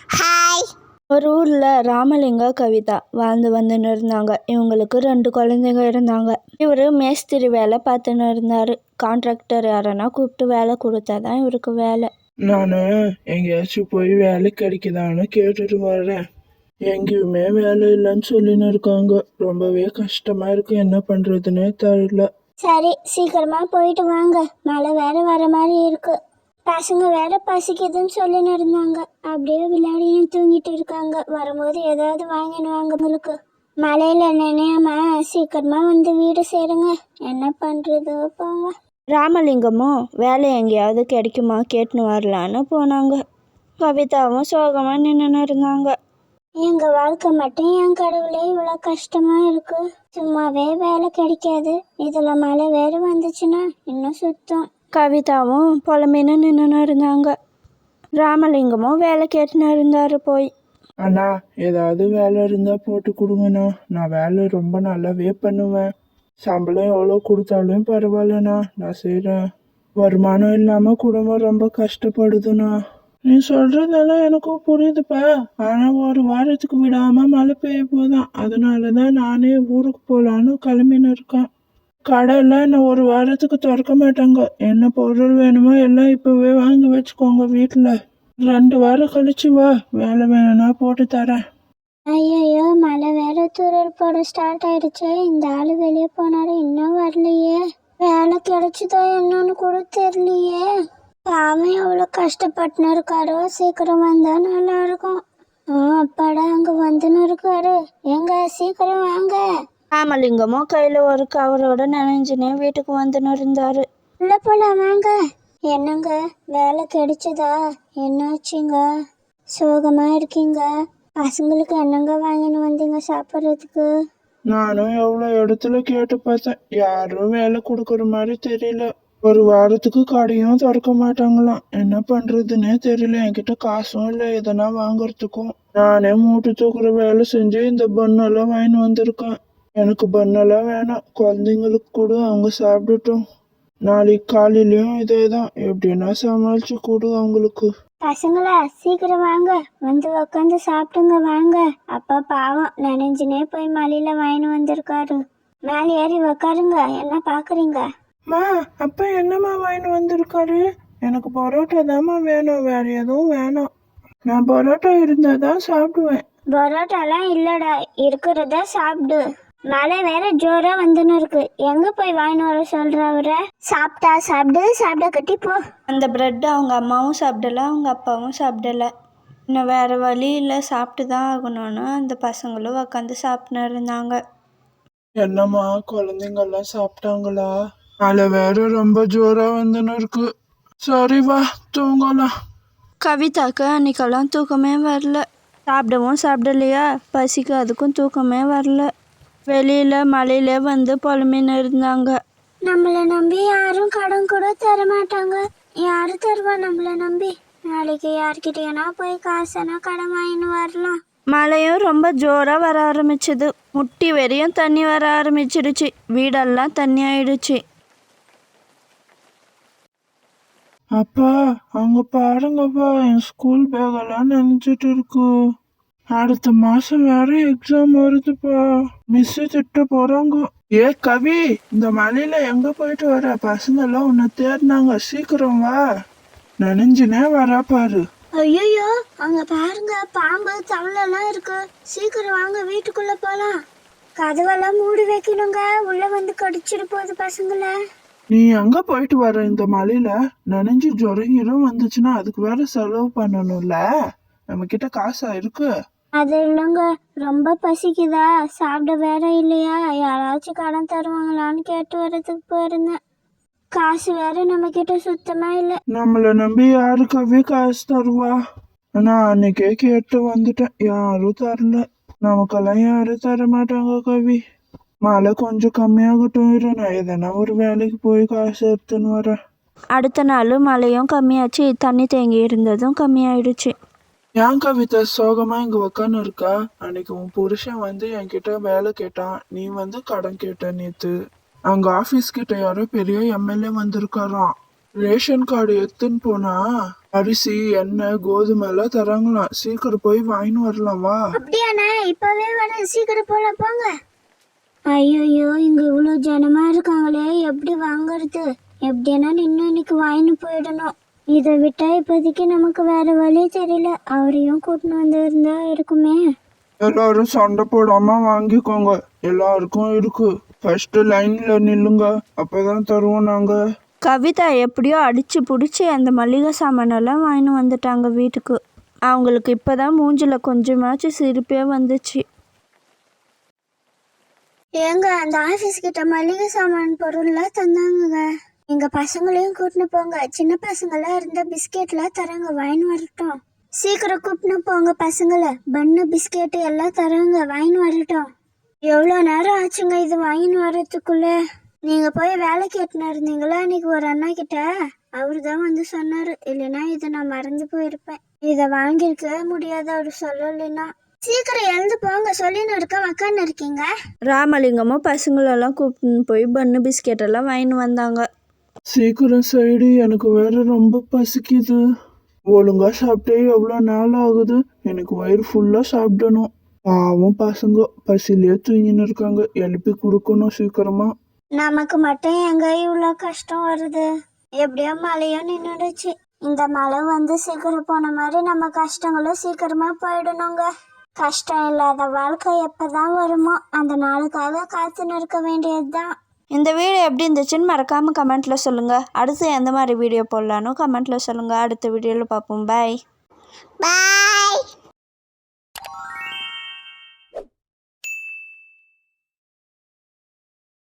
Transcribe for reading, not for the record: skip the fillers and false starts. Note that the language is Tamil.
ஹாய். ஒரு ஊரில் ராமலிங்கம், கவிதா வாழ்ந்து வந்துன்னு இருந்தாங்க. இவங்களுக்கு 2 குழந்தைங்க இருந்தாங்க. இவர் மேஸ்திரி வேலை பார்த்துன்னு இருந்தார். கான்ட்ராக்டர் யாரன்னா கூப்பிட்டு வேலை கொடுத்தா தான் இவருக்கு வேலை. நான் எங்கேயாச்சும் போய் வேலை கிடைக்குதான்னு கேட்டுட்டு வர்றேன். எங்கேயுமே வேலை இல்லைன்னு சொல்லின்னு இருக்காங்க. ரொம்பவே கஷ்டமா இருக்கு, என்ன பண்றதுன்னே தெரியல. சரி, சீக்கிரமா போயிட்டு வாங்க. மழை வேற வர மாதிரி இருக்கு. பசங்க வேற பசிக்குதுன்னு சொல்லின்னு இருந்தாங்க. அப்படியே விளையாடின்னு தூங்கிட்டு இருக்காங்க. வரும்போது ஏதாவது வாங்கின்னு வாங்க. உங்களுக்கு மழையில நினையாம சீக்கிரமா வந்து வீடு சேருங்க. என்ன பண்றதோ போங்க. ராமலிங்கமும் வேலை எங்கேயாவது கிடைக்குமா கேட்டுன்னு வரலான்னு போனாங்க. கவிதாவும் சோகமாக நின்றுன்னு இருந்தாங்க. எங்க வாழ்க்கை மட்டும் என் கடவுளே இவ்வளோ கஷ்டமா இருக்கு. சும்மாவே வேலை கிடைக்காது, இதுல மழை வேற வந்துச்சுன்னா இன்னும் சுத்தம். கவிதாவும் புலம்பின்னு நின்றுன்னு இருந்தாங்க. ராமலிங்கமும் வேலை கேட்டுன்னு இருந்தார் போய். அண்ணா, ஏதாவது வேலை இருந்தா போட்டு கொடுங்கண்ணா. நான் வேலை ரொம்ப நல்லாவே பண்ணுவேன். சம்பளம் எவ்வளோ கொடுத்தாலும் பரவாயில்லண்ணா, நான் செய்கிறேன். வருமானம் இல்லாமல் குடும்பம் ரொம்ப கஷ்டப்படுதுண்ணா. நீ சொல்றதெல்லாம் எனக்கும் புரியுதுப்பா. ஆனா ஒரு வாரத்துக்கு விடாம மழை பெய்ய போதான். அதனாலதான் நானே ஊருக்கு போலான்னு கிளம்பின்னு இருக்கேன். கடையெல்லாம் இன்னும் ஒரு வாரத்துக்கு திறக்க மாட்டாங்க. என்ன பொருள் வேணுமோ எல்லாம் இப்பவே வாங்கி வச்சுக்கோங்க வீட்டுல. 2 வாரம் கழிச்சு வா, வேலை வேணும்னா போட்டு தரேன். ஐயோ, மழை வேற தூரல் போட ஸ்டார்ட் ஆயிடுச்சு. இந்த ஆளு வெளியே போனாரு, இன்னும் வரலையே. வேலை கிடைச்சதோ என்னன்னு கூட தெரியலையே. பாவம் எவ்வளோ கஷ்டப்பட்டுன்னு இருக்காரோ. சீக்கிரம் வந்தா நல்லா இருக்கும். அப்பாடா, அங்க வந்துன்னு இருக்காரு. எங்க சீக்கிரம் வாங்க. ராமலிங்கமும் கையில் ஒரு கவரோட நினைஞ்சுனே வீட்டுக்கு வந்துன்னு இருந்தாரு. உள்ள போலாம் வாங்க. என்னங்க, வேலை கிடைச்சதா? என்னாச்சுங்க? சோகமா இருக்கீங்க? பசங்களுக்கு என்னங்க வாங்கின்னு வந்தீங்க சாப்பிட்றதுக்கு? நானும் எவ்வளோ இடத்துல கேட்டு பார்த்தேன், யாரும் வேலை கொடுக்குற மாதிரி தெரியல. ஒரு வாரத்துக்கு கடையும் திறக்க மாட்டாங்களாம். என்ன பண்றதுன்னே தெரியல. என்கிட்ட காசும் இல்லை எதனா வாங்குறதுக்கும். நானே மூட்டை தூக்குற வேலை செஞ்சு இந்த பண்ணெல்லாம் வாங்கின்னு வந்திருக்கேன். எனக்கு பண்ணெல்லாம் வேணாம், குழந்தைங்களுக்கு கூட அவங்க சாப்பிட்டுட்டோம். நாளைக்கு காலையிலயும் இதே தான், எப்படின்னா சமாளிச்சு கொடு அவங்களுக்கு. பசங்களா, சீக்கிரம் வாங்க, வந்து உக்காந்து சாப்பிடுங்க வாங்க. அப்பா பாவம் நனைஞ்சுனே போய் மலையில வாங்கின்னு வந்திருக்காரு. மேலே ஏறி உக்காருங்க. என்ன பாக்குறீங்க? மா, அப்பா என்னம்மா வாங்கின்னு வந்திருக்காரு? எனக்கு பரோட்டா தாம்மா வேணும், வேற எதுவும் வேணாம். நான் பரோட்டா இருந்தாதான் சாப்பிடுவேன். பரோட்டாலாம் இல்லடா, இருக்கிறத சாப்பிடு. மழை வேற ஜோரா வந்துன்னு இருக்கு. எங்க போய் வாங்கின்னு வர சொல்ற அவர? சாப்பிட்டா சாப்பிடு, சாப்பிட கட்டி போ. அந்த பிரெட் அவங்க அம்மாவும் சாப்பிடல, அவங்க அப்பாவும் சாப்பிடல. இன்னும் வேறு வழி இல்லை, சாப்பிட்டு தான் ஆகணும்னு அந்த பசங்களும் உக்காந்து சாப்பிட்டுன்னு இருந்தாங்க. என்னம்மா, குழந்தைங்கெல்லாம் சாப்பிட்டாங்களா? மழை வேற ரொம்ப ஜோரா வந்துன்னு இருக்கு. சரி வா, தூங்கலாம். கவிதாக்கு அன்னைக்கெல்லாம் தூக்கமே வரல. சாப்பிடவும் சாப்பிடலையா, பசிக்கு அதுக்கும் தூக்கமே வரல. வெளியில் மழையில வந்து புலம்பின்னு இருந்தாங்க. நம்மளை நம்பி யாரும் கடன் கூட தர மாட்டாங்க. யாரு தருவா நம்மளை நம்பி? நாளைக்கு யார்கிட்டனா போய் காசுனா கடன் வாங்கின்னு வரலாம். மழையும் ரொம்ப ஜோராக வர ஆரம்பிச்சுது. முட்டி வரையும் தண்ணி வர ஆரம்பிச்சிடுச்சு. வீடெல்லாம் தண்ணி ஆயிடுச்சு. அப்பா, அங்க பாருங்கப்பா, என் ஸ்கூல் பேக்கெல்லாம் நினைச்சிட்டு இருக்கு. அடுத்த மாசம் வேற எக்ஸாம் வருதுப்பா. மிஸ் திட்ட போறாங்க. ஏ கவி, இந்த மலையில எங்க போயிட்டு வர? பசங்க எல்லாம் உன்னை தேடினாங்க, சீக்கிரம் வா. நனைஞ்சுனே வரா பாரு. ஐயோ, அங்க பாருங்க, பாம்பு தவளெல்லாம் இருக்கு. சீக்கிரம் வாங்க, வீட்டுக்குள்ள போலாம். கதவெல்லாம் மூடி வைக்கணுங்க, உள்ள வந்து கடிச்சிட்டு போகுது பசங்களை. நீ எங்க போயிட்டு வர இந்த மலையில? நனைஞ்சு ஜுரம் வந்துச்சுன்னா அதுக்கு வேற செலவு பண்ணணும்ல. நம்ம கிட்ட காசா இருக்கு? அது இல்லைங்க, ரொம்ப பசிக்குதா, சாப்பிட வேற இல்லையா, யாராச்சும் கடன் தருவாங்களான்னு கேட்டு வர்றதுக்கு போயிருந்தேன். காசு வேற நம்ம கிட்ட சுத்தமா இல்லை. நம்மள நம்பி யாருக்காவே காசு தருவா? நான் அன்னைக்கே கேட்டு வந்துட்டேன், யாரும் தரல. நமக்கெல்லாம் யாரும் தர மாட்டாங்க கவி. மழை கொஞ்சம் கம்மியாகட்டும் இரு, நான் எதனா ஒரு வேலைக்கு போய் காசு எடுத்துன்னு வரேன். அடுத்த நாள் மழையும் கம்மியாச்சு, தண்ணி தேங்கி இருந்ததும் கம்மியாயிடுச்சு. ஏன் கவிதா சோகமா இங்க உக்கான்னு இருக்கா? அன்னைக்கு உன் புருஷன் வந்து என்கிட்ட வேலை கேட்டான், நீ வந்து கடன் கேட்ட நேத்து. அங்க ஆபீஸ் கிட்ட யாரோ பெரிய எம்எல்ஏ வந்திருக்காராம். ரேஷன் கார்டு எடுத்துன்னு போனா அரிசி எண்ணெய் கோதுமை எல்லாம் தராங்களாம். சீக்கிரம் போய் வாங்கின்னு வரலாம் வா. அப்படியாண்ணே? இப்பவே வர, சீக்கிரம் போல போங்க. ஐயோ, இங்க இவ்வளவு ஜனமா இருக்காங்களே, எப்படி வாங்குறது? எப்படின்னா இன்னும் இன்னைக்கு வாங்கின்னு போயிடணும். இதை விட்டா இப்போதைக்கு நமக்கு வேற வழி தெரியல. அவரையும் கூட்டின்னு வந்து இருந்தா இருக்குமே. எல்லாரும் சண்டை போடாம வாங்கிக்கோங்க. எல்லாருக்கும் இருக்கு. ஃபர்ஸ்ட் லைன்ல நில்லுங்க, அப்பதான் தருவோம் நாங்க. கவிதா எப்படியோ அடிச்சு பிடிச்சி அந்த மளிகை சாமானெல்லாம் வாங்கின்னு வந்துட்டாங்க வீட்டுக்கு. அவங்களுக்கு இப்போதான் மூஞ்சில் கொஞ்சமாச்சும் சிரிப்பே வந்துச்சு. ஏங்க, அந்த ஆபீஸ் கிட்ட மளிகை சாமான் பொருள்லாம் தந்தாங்க. எங்க பசங்களையும் கூட்டின்னு போங்க. சின்ன பசங்களாம் இருந்தா பிஸ்கெட்லாம் தராங்க, வாங்கின்னு வரட்டும். சீக்கிரம் கூட்டின்னு போங்க பசங்களை. பன்னு பிஸ்கெட்டு எல்லாம் தராங்க, வாங்கின்னு வரட்டும். எவ்வளோ நேரம் ஆச்சுங்க இது வாங்கின்னு வர்றதுக்குள்ள? நீங்க போய் வேலை கேட்டுன்னு இருந்தீங்களா இன்னைக்கு ஒரு அண்ணா கிட்ட? அவரு தான் வந்து சொன்னாரு. இல்லைன்னா இதை நான் மறந்து போயிருப்பேன். இதை வாங்கியிருக்கவே முடியாது அவரு சொல்லலைன்னா. சீக்கிரம் எழுந்து போங்க, சொல்லின்னு இருக்க உக்கான்னு இருக்கீங்க. ராமலிங்கமும் பசங்களெல்லாம் கூப்பிட்டுன்னு போய் பன்னு பிஸ்கெட்டெல்லாம் வாங்கின்னு வந்தாங்க. சீக்கிரம் சைடு, எனக்கு வேற ரொம்ப பசிக்குது. ஒழுங்கா சாப்பிட்டே எவ்வளோ நாள் ஆகுது. எனக்கு வயிறு ஃபுல்லா சாப்பிடணும். பாவம் பசங்க பசிலேயே தூங்கின்னு இருக்காங்க. எழுப்பி கொடுக்கணும் சீக்கிரமா. நமக்கு மட்டும் எங்க இவ்வளோ கஷ்டம் வருது? எப்படியோ மழையும் நின்றுடுச்சு. இந்த மழை வந்து சீக்கிரம் போன மாதிரி நம்ம கஷ்டங்களும் சீக்கிரமா போயிடணுங்க. கஷ்டம் இல்லாத வாழ்க்கை எப்பதான் வருமோ அந்த நாளுக்காக காத்துன்னு இருக்க வேண்டியதுதான். இந்த வீடியோ எப்படி இருந்துச்சுன்னு மறக்காமல் கமெண்ட்டில் சொல்லுங்கள். அடுத்து எந்த மாதிரி வீடியோ போடலான்னு கமெண்ட்டில் சொல்லுங்கள். அடுத்த வீடியோவில் பார்ப்போம். பாய்.